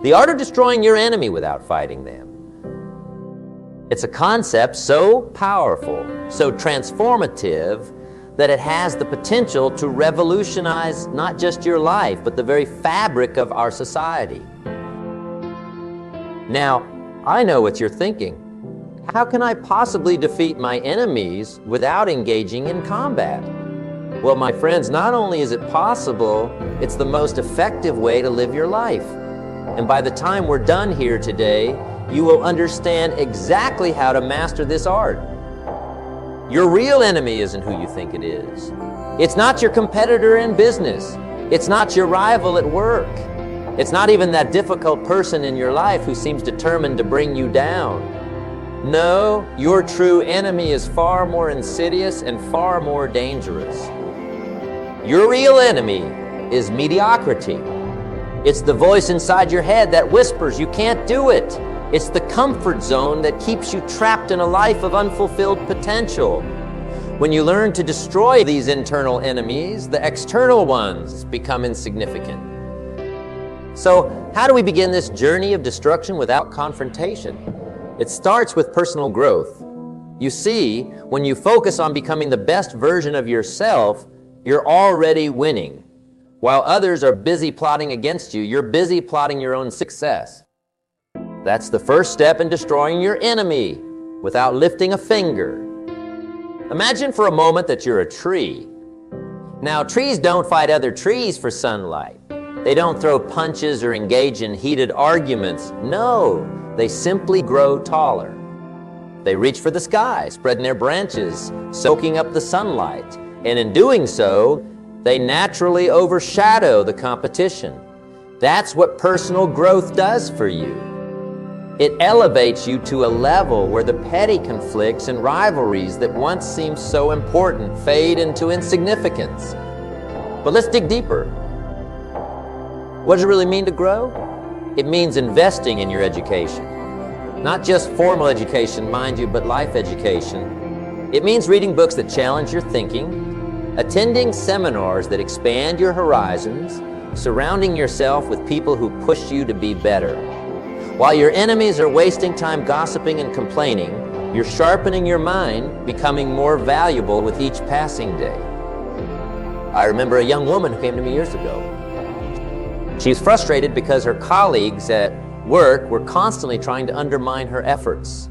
The art of destroying your enemy without fighting them. It's a concept so powerful, so transformative, that it has the potential to revolutionize not just your life, but the very fabric of our society. Now, I know what you're thinking. How can I possibly defeat my enemies without engaging in combat? Well, my friends, not only is it possible, it's the most effective way to live your life. And by the time we're done here today, you will understand exactly how to master this art. Your real enemy isn't who you think it is. It's not your competitor in business. It's not your rival at work. It's not even that difficult person in your life who seems determined to bring you down. No, your true enemy is far more insidious and far more dangerous. Your real enemy is mediocrity. It's the voice inside your head that whispers you can't do it. It's the comfort zone that keeps you trapped in a life of unfulfilled potential. When you learn to destroy these internal enemies, the external ones become insignificant. So, how do we begin this journey of destruction without confrontation? It starts with personal growth. You see, when you focus on becoming the best version of yourself, you're already winning. While others are busy plotting against you, you're busy plotting your own success. That's the first step in destroying your enemy without lifting a finger. Imagine for a moment that you're a tree. Now, trees don't fight other trees for sunlight. They don't throw punches or engage in heated arguments. No, they simply grow taller. They reach for the sky, spreading their branches, soaking up the sunlight. And in doing so, they naturally overshadow the competition. That's what personal growth does for you. It elevates you to a level where the petty conflicts and rivalries that once seemed so important fade into insignificance. But let's dig deeper. What does it really mean to grow? It means investing in your education. Not just formal education, mind you, but life education. It means reading books that challenge your thinking, attending seminars that expand your horizons, surrounding yourself with people who push you to be better. While your enemies are wasting time gossiping and complaining, you're sharpening your mind, becoming more valuable with each passing day. I remember a young woman who came to me years ago. She was frustrated because her colleagues at work were constantly trying to undermine her efforts.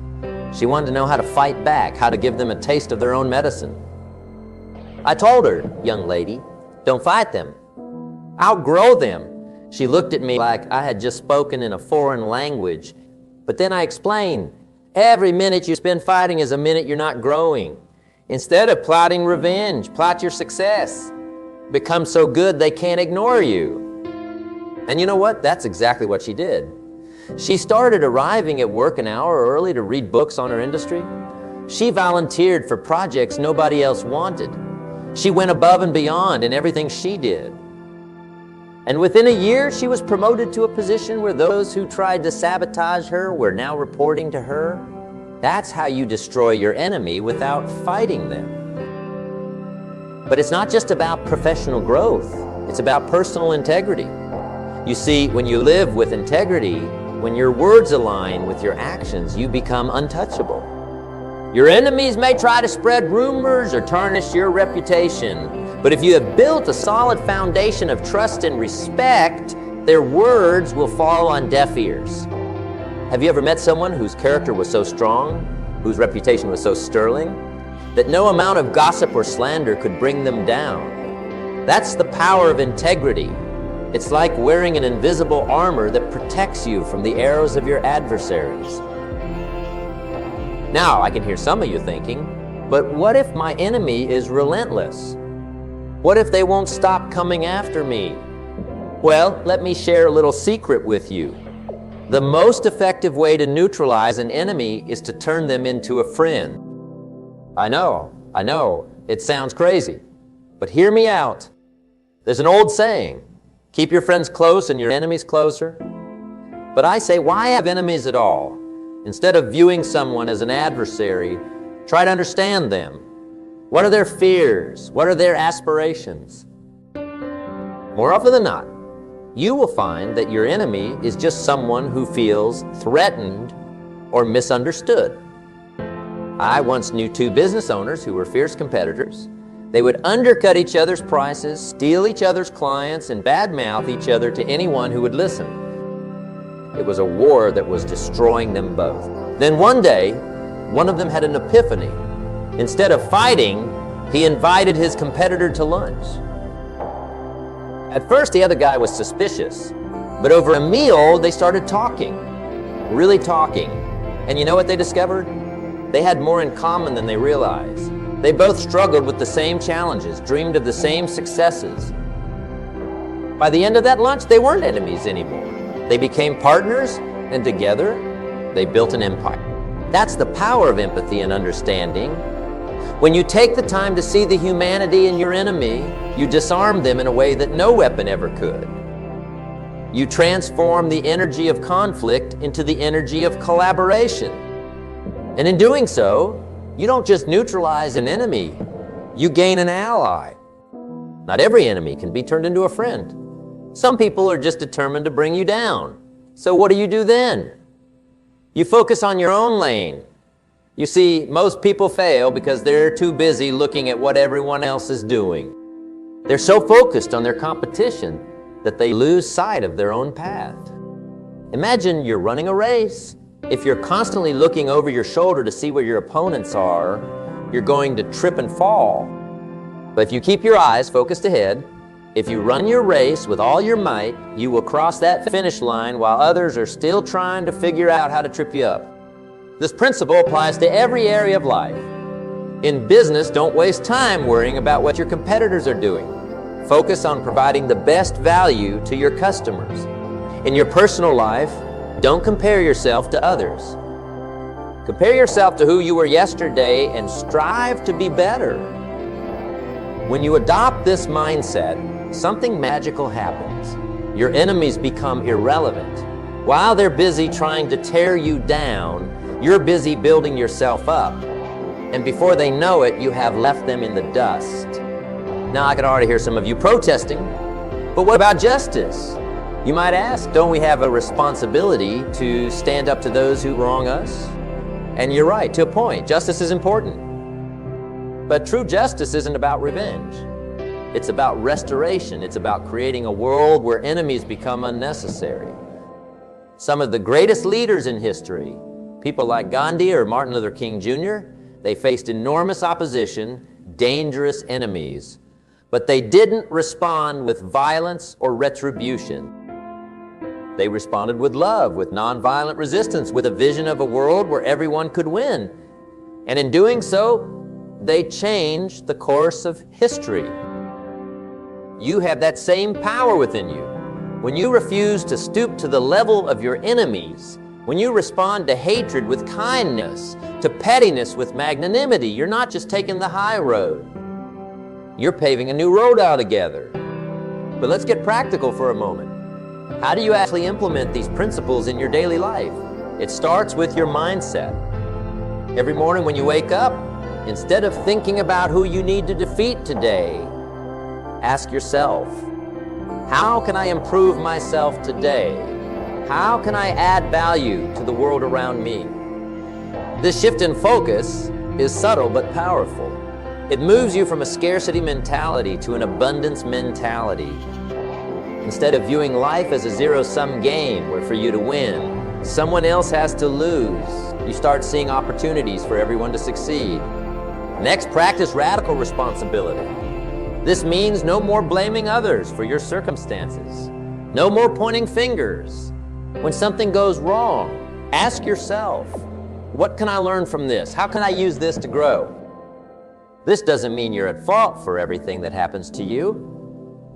She wanted to know how to fight back, how to give them a taste of their own medicine. I told her, young lady, don't fight them. Outgrow them. She looked at me like I had just spoken in a foreign language. But then I explained, every minute you spend fighting is a minute you're not growing. Instead of plotting revenge, plot your success. Become so good they can't ignore you. And you know what? That's exactly what she did. She started arriving at work an hour early to read books on her industry. She volunteered for projects nobody else wanted. She went above and beyond in everything she did. And within a year, she was promoted to a position where those who tried to sabotage her were now reporting to her. That's how you destroy your enemy without fighting them. But it's not just about professional growth. It's about personal integrity. You see, when you live with integrity, when your words align with your actions, you become untouchable. Your enemies may try to spread rumors or tarnish your reputation, but if you have built a solid foundation of trust and respect, their words will fall on deaf ears. Have you ever met someone whose character was so strong, whose reputation was so sterling, that no amount of gossip or slander could bring them down? That's the power of integrity. It's like wearing an invisible armor that protects you from the arrows of your adversaries. Now, I can hear some of you thinking, but what if my enemy is relentless? What if they won't stop coming after me? Well, let me share a little secret with you. The most effective way to neutralize an enemy is to turn them into a friend. I know, it sounds crazy, but hear me out. There's an old saying, keep your friends close and your enemies closer. But I say, why have enemies at all? Instead of viewing someone as an adversary, try to understand them. What are their fears? What are their aspirations? More often than not, you will find that your enemy is just someone who feels threatened or misunderstood. I once knew two business owners who were fierce competitors. They would undercut each other's prices, steal each other's clients, and badmouth each other to anyone who would listen. It was a war that was destroying them both. Then one day, one of them had an epiphany. Instead of fighting, he invited his competitor to lunch. At first, the other guy was suspicious, but over a meal, they started talking, really talking. And you know what they discovered? They had more in common than they realized. They both struggled with the same challenges, dreamed of the same successes. By the end of that lunch, they weren't enemies anymore. They became partners, and together, they built an empire. That's the power of empathy and understanding. When you take the time to see the humanity in your enemy, you disarm them in a way that no weapon ever could. You transform the energy of conflict into the energy of collaboration. And in doing so, you don't just neutralize an enemy, you gain an ally. Not every enemy can be turned into a friend. Some people are just determined to bring you down. So what do then? You focus on your own lane. You see, most people fail because they're too busy looking at what everyone else is doing. They're so focused on their competition that they lose sight of their own path. Imagine you're running a race. If you're constantly looking over your shoulder to see where your opponents are, you're going to trip and fall. But if you keep your eyes focused ahead, if you run your race with all your might, you will cross that finish line while others are still trying to figure out how to trip you up. This principle applies to every area of life. In business, don't waste time worrying about what your competitors are doing. Focus on providing the best value to your customers. In your personal life, don't compare yourself to others. Compare yourself to who you were yesterday and strive to be better. When you adopt this mindset, something magical happens. Your enemies become irrelevant. While they're busy trying to tear you down, you're busy building yourself up. And before they know it, you have left them in the dust. Now, I can already hear some of you protesting, but what about justice? You might ask, don't we have a responsibility to stand up to those who wrong us? And you're right, to a point. Justice is important. But true justice isn't about revenge. It's about restoration. It's about creating a world where enemies become unnecessary. Some of the greatest leaders in history, people like Gandhi or Martin Luther King Jr., they faced enormous opposition, dangerous enemies, but they didn't respond with violence or retribution. They responded with love, with nonviolent resistance, with a vision of a world where everyone could win. And in doing so, they changed the course of history. You have that same power within you. When you refuse to stoop to the level of your enemies, when you respond to hatred with kindness, to pettiness with magnanimity, you're not just taking the high road. You're paving a new road altogether. But let's get practical for a moment. How do you actually implement these principles in your daily life? It starts with your mindset. Every morning when you wake up, instead of thinking about who you need to defeat today, ask yourself, how can I improve myself today? How can I add value to the world around me? This shift in focus is subtle but powerful. It moves you from a scarcity mentality to an abundance mentality. Instead of viewing life as a zero-sum game where for you to win, someone else has to lose, you start seeing opportunities for everyone to succeed. Next, practice radical responsibility. This means no more blaming others for your circumstances. No more pointing fingers. When something goes wrong, ask yourself, what can I learn from this? How can I use this to grow? This doesn't mean you're at fault for everything that happens to you,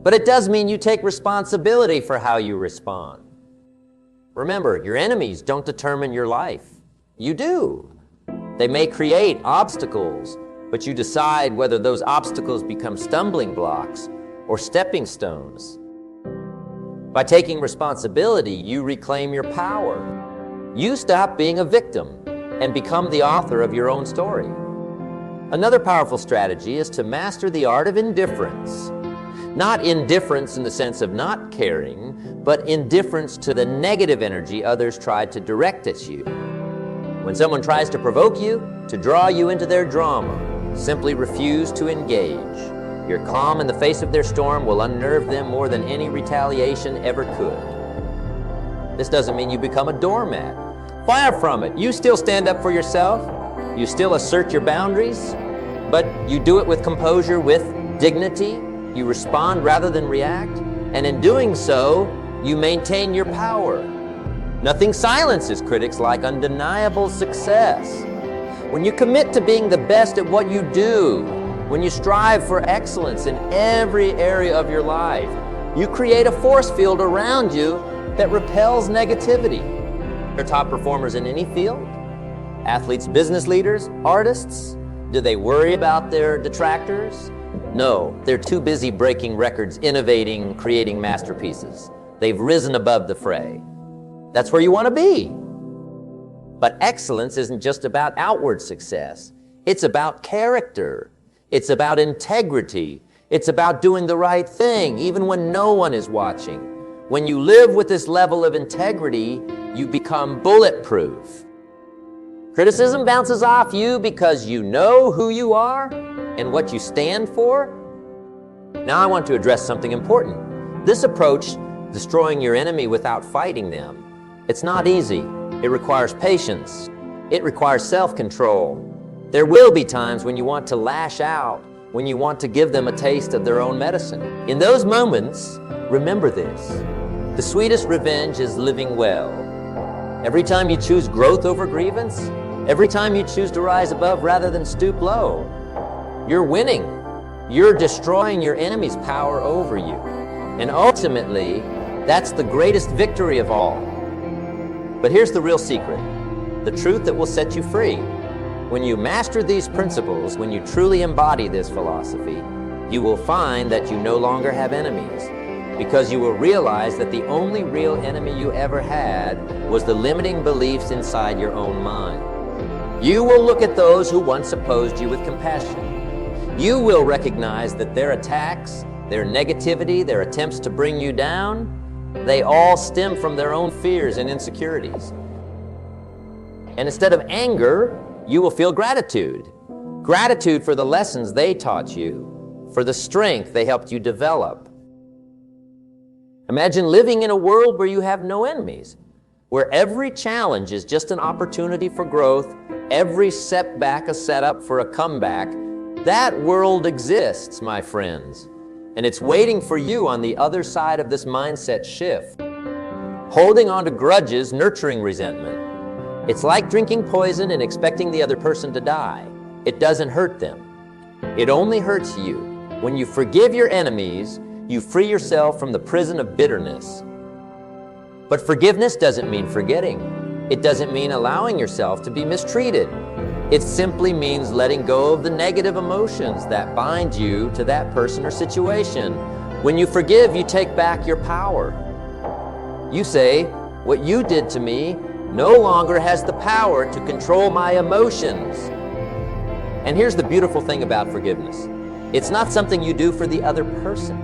but it does mean you take responsibility for how you respond. Remember, your enemies don't determine your life. You do. They may create obstacles, but you decide whether those obstacles become stumbling blocks or stepping stones. By taking responsibility, you reclaim your power. You stop being a victim and become the author of your own story. Another powerful strategy is to master the art of indifference. Not indifference in the sense of not caring, but indifference to the negative energy others try to direct at you. When someone tries to provoke you, to draw you into their drama, simply refuse to engage. Your calm in the face of their storm will unnerve them more than any retaliation ever could. This doesn't mean you become a doormat. Far from it. You still stand up for yourself. You still assert your boundaries, but you do it with composure, with dignity. You respond rather than react, and in doing so, you maintain your power. Nothing silences critics like undeniable success. When you commit to being the best at what you do, when you strive for excellence in every area of your life, you create a force field around you that repels negativity. They're top performers in any field. Athletes, business leaders, artists, do they worry about their detractors? No, they're too busy breaking records, innovating, creating masterpieces. They've risen above the fray. That's where you want to be. But excellence isn't just about outward success. It's about character. It's about integrity. It's about doing the right thing, even when no one is watching. When you live with this level of integrity, you become bulletproof. Criticism bounces off you because you know who you are and what you stand for. Now I want to address something important. This approach, destroying your enemy without fighting them, it's not easy. It requires patience. It requires self-control. There will be times when you want to lash out, when you want to give them a taste of their own medicine. In those moments, remember this. The sweetest revenge is living well. Every time you choose growth over grievance, every time you choose to rise above rather than stoop low, you're winning. You're destroying your enemy's power over you. And ultimately, that's the greatest victory of all. But here's the real secret, the truth that will set you free. When you master these principles, when you truly embody this philosophy, you will find that you no longer have enemies, because you will realize that the only real enemy you ever had was the limiting beliefs inside your own mind. You will look at those who once opposed you with compassion. You will recognize that their attacks, their negativity, their attempts to bring you down, they all stem from their own fears and insecurities. And instead of anger, you will feel gratitude. Gratitude for the lessons they taught you, for the strength they helped you develop. Imagine living in a world where you have no enemies, where every challenge is just an opportunity for growth, every setback a setup for a comeback. That world exists, my friends, and it's waiting for you on the other side of this mindset shift. Holding on to grudges, nurturing resentment. It's like drinking poison and expecting the other person to die. It doesn't hurt them. It only hurts you. When you forgive your enemies, you free yourself from the prison of bitterness. But forgiveness doesn't mean forgetting. It doesn't mean allowing yourself to be mistreated. It simply means letting go of the negative emotions that bind you to that person or situation. When you forgive, you take back your power. You say, what you did to me no longer has the power to control my emotions. And here's the beautiful thing about forgiveness. It's not something you do for the other person.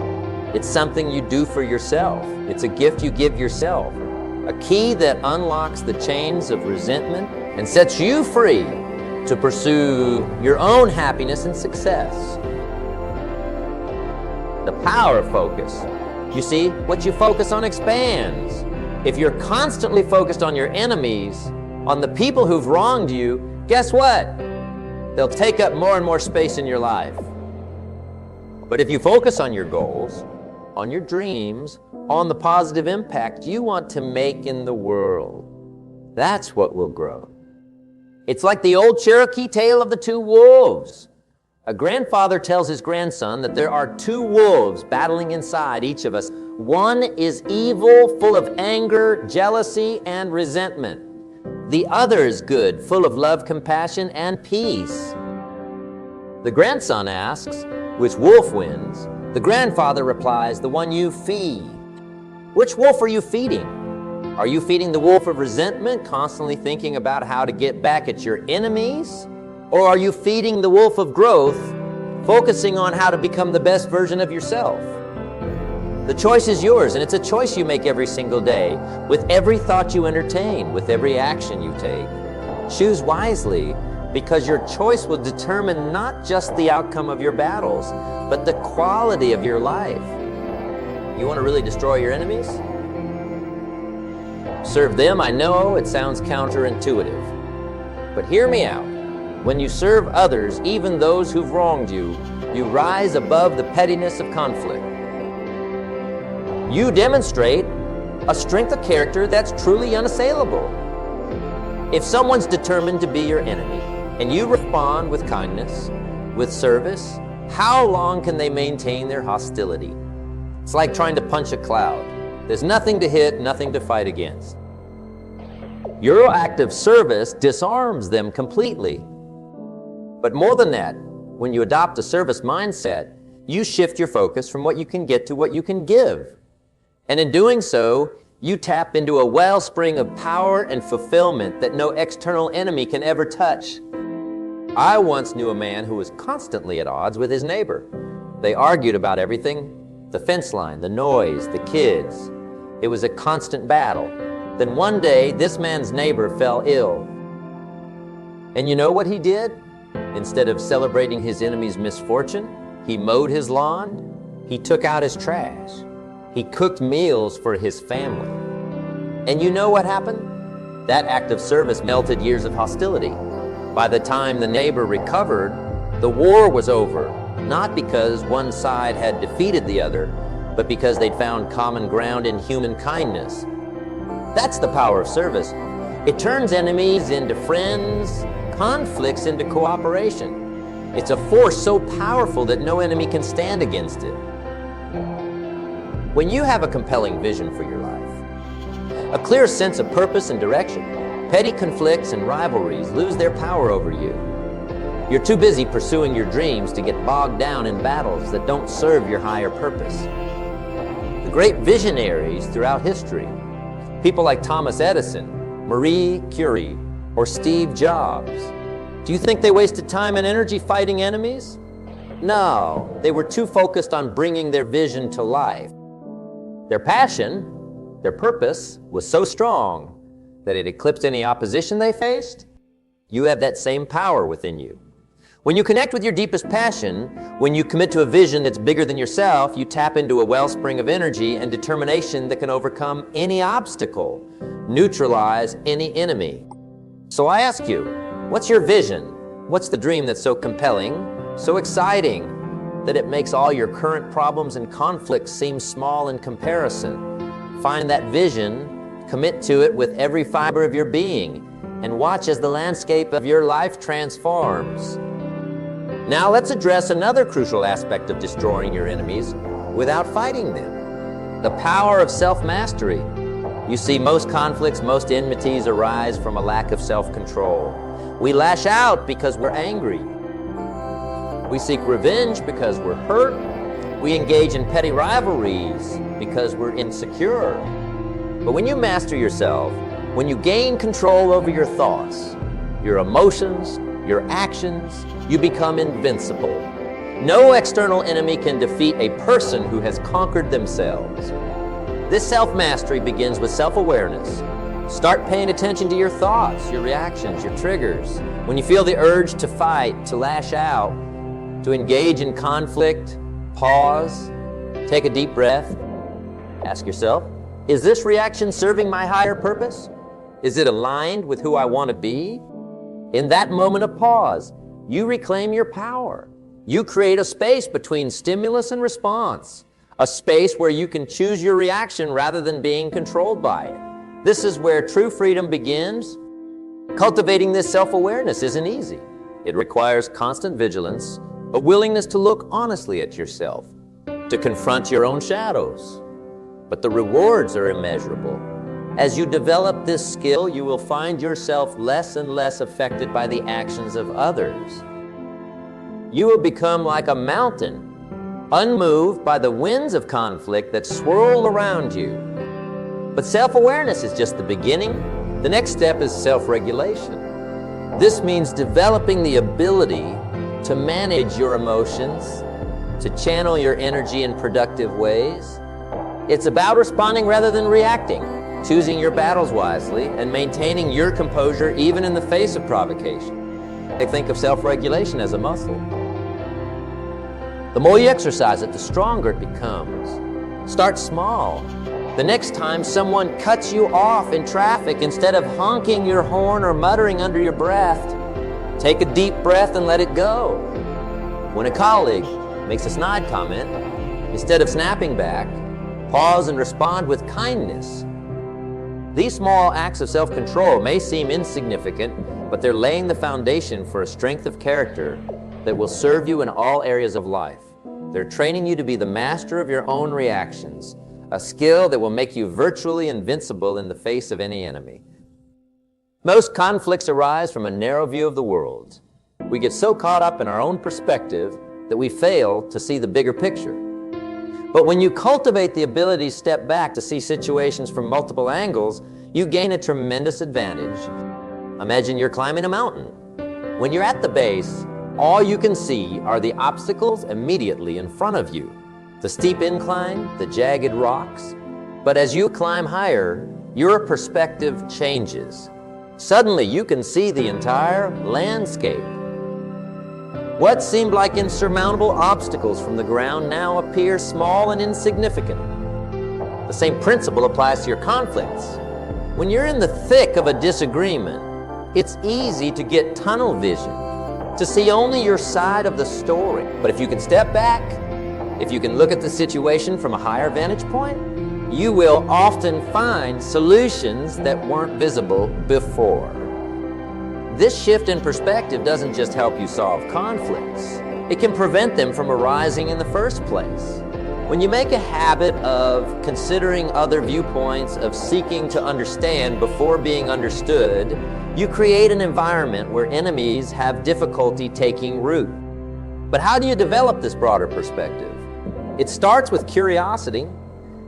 It's something you do for yourself. It's a gift you give yourself. A key that unlocks the chains of resentment and sets you free to pursue your own happiness and success. The power of focus. You see, what you focus on expands. If you're constantly focused on your enemies, on the people who've wronged you, guess what? They'll take up more and more space in your life. But if you focus on your goals, on your dreams, on the positive impact you want to make in the world, that's what will grow. It's like the old Cherokee tale of the two wolves. A grandfather tells his grandson that there are two wolves battling inside each of us. One is evil, full of anger, jealousy, and resentment. The other is good, full of love, compassion, and peace. The grandson asks, which wolf wins? The grandfather replies, the one you feed. Which wolf are you feeding? Are you feeding the wolf of resentment, constantly thinking about how to get back at your enemies? Or are you feeding the wolf of growth, focusing on how to become the best version of yourself? The choice is yours, and it's a choice you make every single day, with every thought you entertain, with every action you take. Choose wisely, because your choice will determine not just the outcome of your battles, but the quality of your life. You want to really destroy your enemies? Serve them. I know it sounds counterintuitive, but hear me out. When you serve others, even those who've wronged you, you rise above the pettiness of conflict. You demonstrate a strength of character that's truly unassailable. If someone's determined to be your enemy, and you respond with kindness, with service, how long can they maintain their hostility? It's like trying to punch a cloud. There's nothing to hit, nothing to fight against. Your act of service disarms them completely. But more than that, when you adopt a service mindset, you shift your focus from what you can get to what you can give. And in doing so, you tap into a wellspring of power and fulfillment that no external enemy can ever touch. I once knew a man who was constantly at odds with his neighbor. They argued about everything: the fence line, the noise, the kids. It was a constant battle. Then one day, this man's neighbor fell ill. And you know what he did? Instead of celebrating his enemy's misfortune, he mowed his lawn, he took out his trash, he cooked meals for his family. And you know what happened? That act of service melted years of hostility. By the time the neighbor recovered, the war was over, not because one side had defeated the other, but because they'd found common ground in human kindness. That's the power of service. It turns enemies into friends, conflicts into cooperation. It's a force so powerful that no enemy can stand against it. When you have a compelling vision for your life, a clear sense of purpose and direction, petty conflicts and rivalries lose their power over you. You're too busy pursuing your dreams to get bogged down in battles that don't serve your higher purpose. The great visionaries throughout history, people like Thomas Edison, Marie Curie, or Steve Jobs, do you think they wasted time and energy fighting enemies? No, they were too focused on bringing their vision to life. Their passion, their purpose, was so strong that it eclipsed any opposition they faced. You have that same power within you. When you connect with your deepest passion, when you commit to a vision that's bigger than yourself, you tap into a wellspring of energy and determination that can overcome any obstacle, neutralize any enemy. So I ask you, what's your vision? What's the dream that's so compelling, so exciting, that it makes all your current problems and conflicts seem small in comparison? Find that vision, commit to it with every fiber of your being, and watch as the landscape of your life transforms. Now let's address another crucial aspect of destroying your enemies without fighting them: the power of self-mastery. You see, most conflicts, most enmities arise from a lack of self-control. We lash out because we're angry. We seek revenge because we're hurt. We engage in petty rivalries because we're insecure. But when you master yourself, when you gain control over your thoughts, your emotions, your actions, you become invincible. No external enemy can defeat a person who has conquered themselves. This self-mastery begins with self-awareness. Start paying attention to your thoughts, your reactions, your triggers. When you feel the urge to fight, to lash out, to engage in conflict, pause, take a deep breath. Ask yourself, is this reaction serving my higher purpose? Is it aligned with who I want to be? In that moment of pause, you reclaim your power. You create a space between stimulus and response, a space where you can choose your reaction rather than being controlled by it. This is where true freedom begins. Cultivating this self-awareness isn't easy. It requires constant vigilance, a willingness to look honestly at yourself, to confront your own shadows. But the rewards are immeasurable. As you develop this skill, you will find yourself less and less affected by the actions of others. You will become like a mountain, unmoved by the winds of conflict that swirl around you. But self-awareness is just the beginning. The next step is self-regulation. This means developing the ability to manage your emotions, to channel your energy in productive ways, It's about responding rather than reacting, choosing your battles wisely, and maintaining your composure even in the face of provocation. They think of self-regulation as a muscle. The more you exercise it, the stronger it becomes. Start small. The next time someone cuts you off in traffic, instead of honking your horn or muttering under your breath, take a deep breath and let it go. When a colleague makes a snide comment, instead of snapping back, pause and respond with kindness. These small acts of self-control may seem insignificant, but they're laying the foundation for a strength of character that will serve you in all areas of life. They're training you to be the master of your own reactions, a skill that will make you virtually invincible in the face of any enemy. Most conflicts arise from a narrow view of the world. We get so caught up in our own perspective that we fail to see the bigger picture. But when you cultivate the ability to step back to see situations from multiple angles, you gain a tremendous advantage. Imagine you're climbing a mountain. When you're at the base, all you can see are the obstacles immediately in front of you, the steep incline, the jagged rocks. But as you climb higher, your perspective changes. Suddenly, you can see the entire landscape. What seemed like insurmountable obstacles from the ground now appear small and insignificant. The same principle applies to your conflicts. When you're in the thick of a disagreement, it's easy to get tunnel vision, to see only your side of the story. But if you can step back, if you can look at the situation from a higher vantage point, you will often find solutions that weren't visible before. This shift in perspective doesn't just help you solve conflicts. It can prevent them from arising in the first place. When you make a habit of considering other viewpoints, of seeking to understand before being understood, you create an environment where enemies have difficulty taking root. But how do you develop this broader perspective? It starts with curiosity.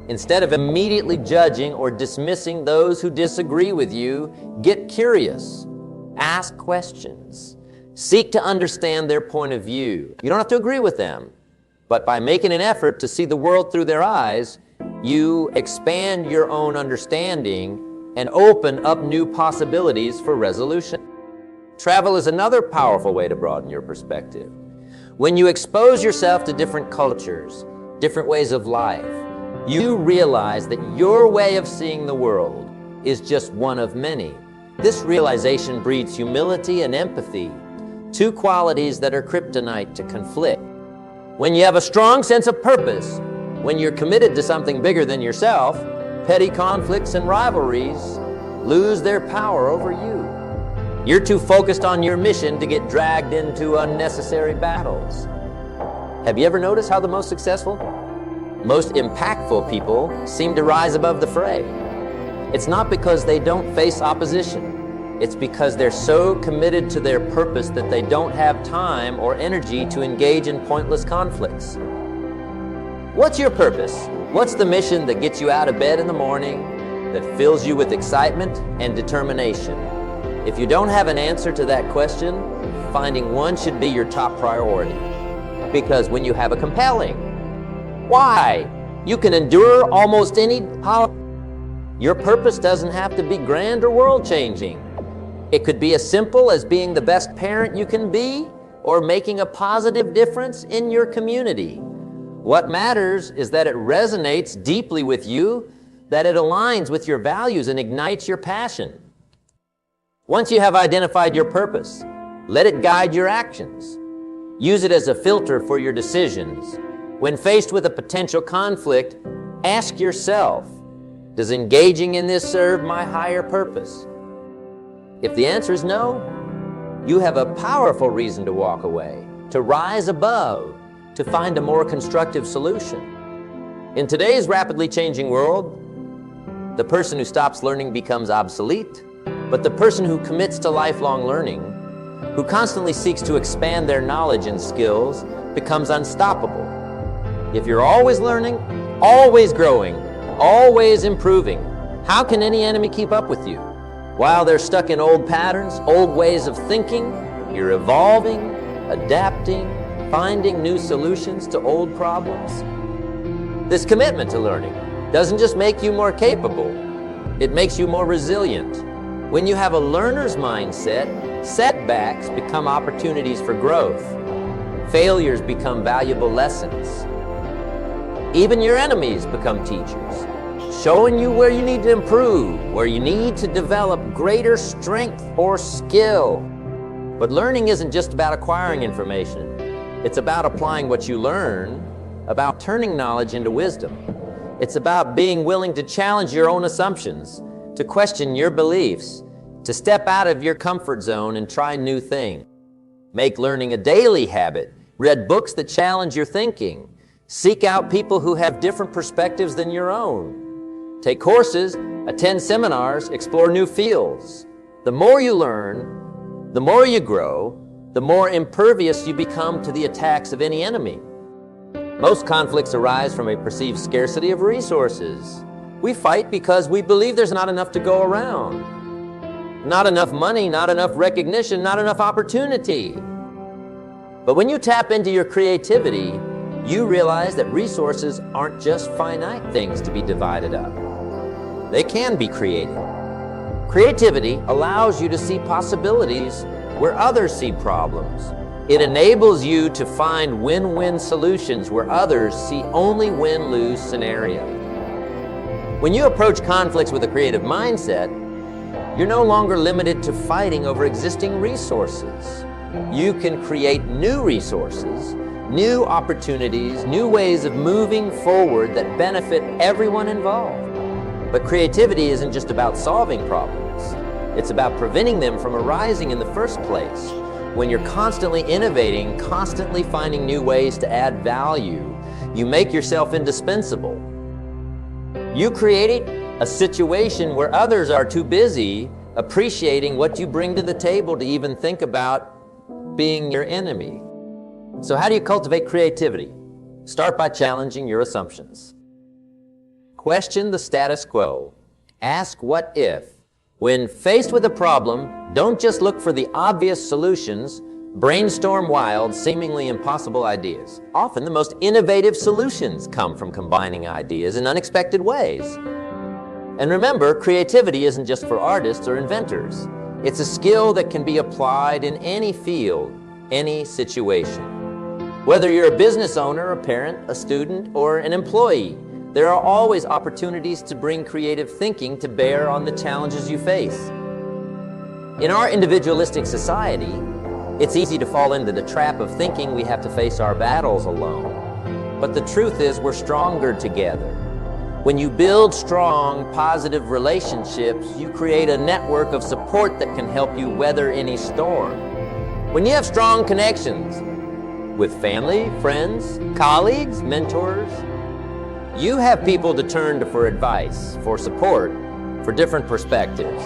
Instead of immediately judging or dismissing those who disagree with you, get curious. Ask questions. Seek to understand their point of view. You don't have to agree with them, but by making an effort to see the world through their eyes, you expand your own understanding and open up new possibilities for resolution. Travel is another powerful way to broaden your perspective. When you expose yourself to different cultures, different ways of life, you realize that your way of seeing the world is just one of many. This realization breeds humility and empathy, two qualities that are kryptonite to conflict. When you have a strong sense of purpose, when you're committed to something bigger than yourself, petty conflicts and rivalries lose their power over you. You're too focused on your mission to get dragged into unnecessary battles. Have you ever noticed how the most successful, most impactful people seem to rise above the fray? It's not because they don't face opposition. It's because they're so committed to their purpose that they don't have time or energy to engage in pointless conflicts. What's your purpose? What's the mission that gets you out of bed in the morning, that fills you with excitement and determination? If you don't have an answer to that question, finding one should be your top priority. Because when you have a compelling why, you can endure almost any power. Your purpose doesn't have to be grand or world-changing. It could be as simple as being the best parent you can be or making a positive difference in your community. What matters is that it resonates deeply with you, that it aligns with your values and ignites your passion. Once you have identified your purpose, let it guide your actions. Use it as a filter for your decisions. When faced with a potential conflict, ask yourself, does engaging in this serve my higher purpose? If the answer is no, you have a powerful reason to walk away, to rise above, to find a more constructive solution. In today's rapidly changing world, the person who stops learning becomes obsolete, but the person who commits to lifelong learning, who constantly seeks to expand their knowledge and skills, becomes unstoppable. If you're always learning, always growing, always improving, how can any enemy keep up with you? While they're stuck in old patterns, old ways of thinking, you're evolving, adapting, finding new solutions to old problems. This commitment to learning doesn't just make you more capable, it makes you more resilient. When you have a learner's mindset, setbacks become opportunities for growth. Failures become valuable lessons. Even your enemies become teachers, showing you where you need to improve, where you need to develop greater strength or skill. But learning isn't just about acquiring information. It's about applying what you learn, about turning knowledge into wisdom. It's about being willing to challenge your own assumptions, to question your beliefs, to step out of your comfort zone and try new things. Make learning a daily habit. Read books that challenge your thinking. Seek out people who have different perspectives than your own. Take courses, attend seminars, explore new fields. The more you learn, the more you grow, the more impervious you become to the attacks of any enemy. Most conflicts arise from a perceived scarcity of resources. We fight because we believe there's not enough to go around. Not enough money, not enough recognition, not enough opportunity. But when you tap into your creativity, you realize that resources aren't just finite things to be divided up. They can be created. Creativity allows you to see possibilities where others see problems. It enables you to find win-win solutions where others see only win-lose scenarios. When you approach conflicts with a creative mindset, you're no longer limited to fighting over existing resources. You can create new resources, new opportunities, new ways of moving forward that benefit everyone involved. But creativity isn't just about solving problems. It's about preventing them from arising in the first place. When you're constantly innovating, constantly finding new ways to add value, you make yourself indispensable. You create a situation where others are too busy appreciating what you bring to the table to even think about being your enemy. So how do you cultivate creativity? Start by challenging your assumptions. Question the status quo. Ask what if. When faced with a problem, don't just look for the obvious solutions. Brainstorm wild, seemingly impossible ideas. Often the most innovative solutions come from combining ideas in unexpected ways. And remember, creativity isn't just for artists or inventors. It's a skill that can be applied in any field, any situation. Whether you're a business owner, a parent, a student, or an employee, there are always opportunities to bring creative thinking to bear on the challenges you face. In our individualistic society, it's easy to fall into the trap of thinking we have to face our battles alone. But the truth is we're stronger together. When you build strong, positive relationships, you create a network of support that can help you weather any storm. When you have strong connections with family, friends, colleagues, mentors, you have people to turn to for advice, for support, for different perspectives.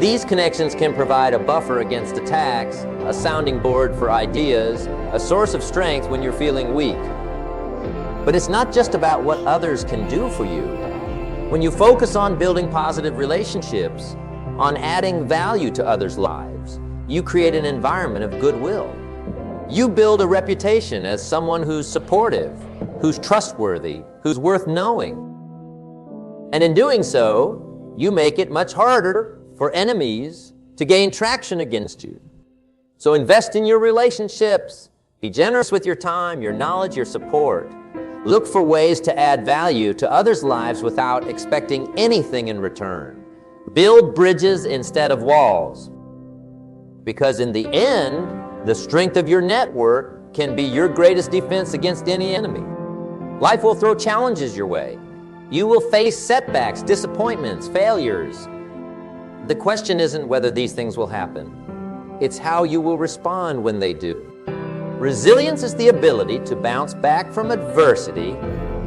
These connections can provide a buffer against attacks, a sounding board for ideas, a source of strength when you're feeling weak. But it's not just about what others can do for you. When you focus on building positive relationships, on adding value to others' lives, you create an environment of goodwill. You build a reputation as someone who's supportive, who's trustworthy, who's worth knowing. And in doing so, you make it much harder for enemies to gain traction against you. So invest in your relationships. Be generous with your time, your knowledge, your support. Look for ways to add value to others' lives without expecting anything in return. Build bridges instead of walls. Because in the end, the strength of your network can be your greatest defense against any enemy. Life will throw challenges your way. You will face setbacks, disappointments, failures. The question isn't whether these things will happen. It's how you will respond when they do. Resilience is the ability to bounce back from adversity,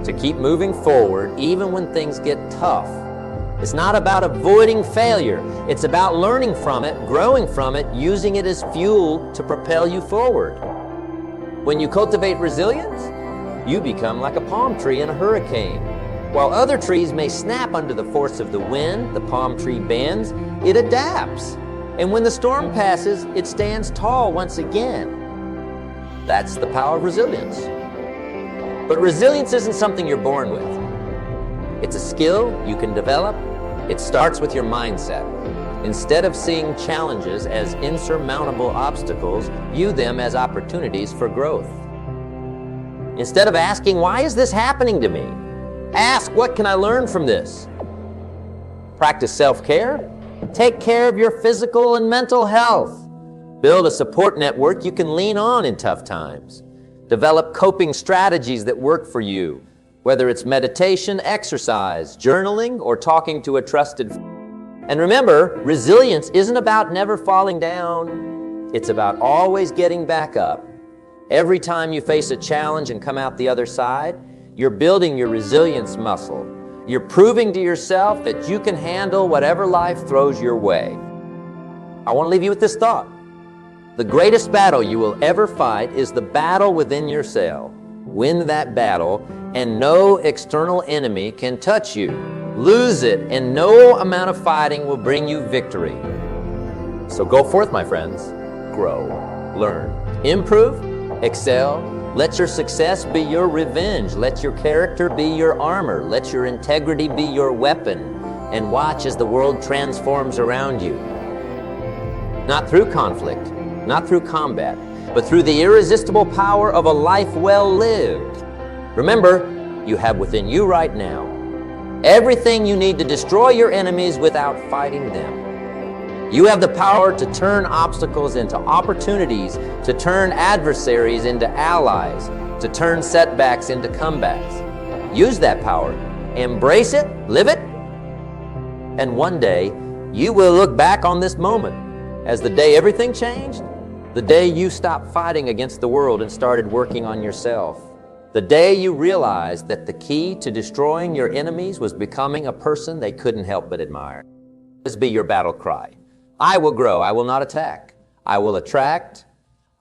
to keep moving forward even when things get tough. It's not about avoiding failure. It's about learning from it, growing from it, using it as fuel to propel you forward. When you cultivate resilience, you become like a palm tree in a hurricane. While other trees may snap under the force of the wind, the palm tree bends, it adapts. And when the storm passes, it stands tall once again. That's the power of resilience. But resilience isn't something you're born with. It's a skill you can develop. It starts with your mindset. Instead of seeing challenges as insurmountable obstacles, view them as opportunities for growth. Instead of asking, why is this happening to me? Ask, what can I learn from this? Practice self-care. Take care of your physical and mental health. Build a support network you can lean on in tough times. Develop coping strategies that work for you, whether it's meditation, exercise, journaling, or talking to a trusted friend. And remember, resilience isn't about never falling down. It's about always getting back up. Every time you face a challenge and come out the other side, you're building your resilience muscle. You're proving to yourself that you can handle whatever life throws your way. I want to leave you with this thought. The greatest battle you will ever fight is the battle within yourself. Win that battle, and no external enemy can touch you. Lose it, and no amount of fighting will bring you victory. So go forth, my friends. Grow, learn, improve, excel. Let your success be your revenge. Let your character be your armor. Let your integrity be your weapon. And watch as the world transforms around you. Not through conflict, not through combat, but through the irresistible power of a life well lived. Remember, you have within you right now everything you need to destroy your enemies without fighting them. You have the power to turn obstacles into opportunities, to turn adversaries into allies, to turn setbacks into comebacks. Use that power, embrace it, live it, and one day you will look back on this moment as the day everything changed, the day you stopped fighting against the world and started working on yourself. The day you realized that the key to destroying your enemies was becoming a person they couldn't help but admire. This be your battle cry. I will grow, I will not attack. I will attract,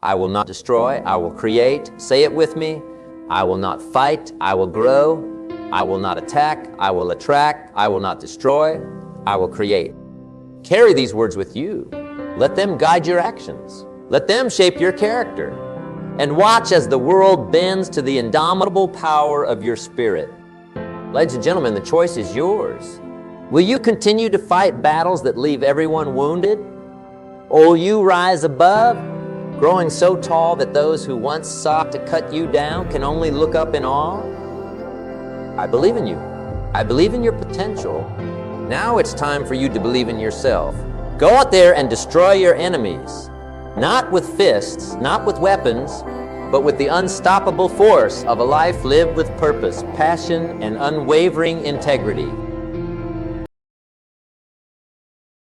I will not destroy, I will create. Say it with me. I will not fight, I will grow. I will not attack, I will attract. I will not destroy, I will create. Carry these words with you. Let them guide your actions. Let them shape your character. And watch as the world bends to the indomitable power of your spirit. Ladies and gentlemen, the choice is yours. Will you continue to fight battles that leave everyone wounded? Or will you rise above, growing so tall that those who once sought to cut you down can only look up in awe? I believe in you. I believe in your potential. Now it's time for you to believe in yourself. Go out there and destroy your enemies. Not with fists, not with weapons, but with the unstoppable force of a life lived with purpose, passion, and unwavering integrity.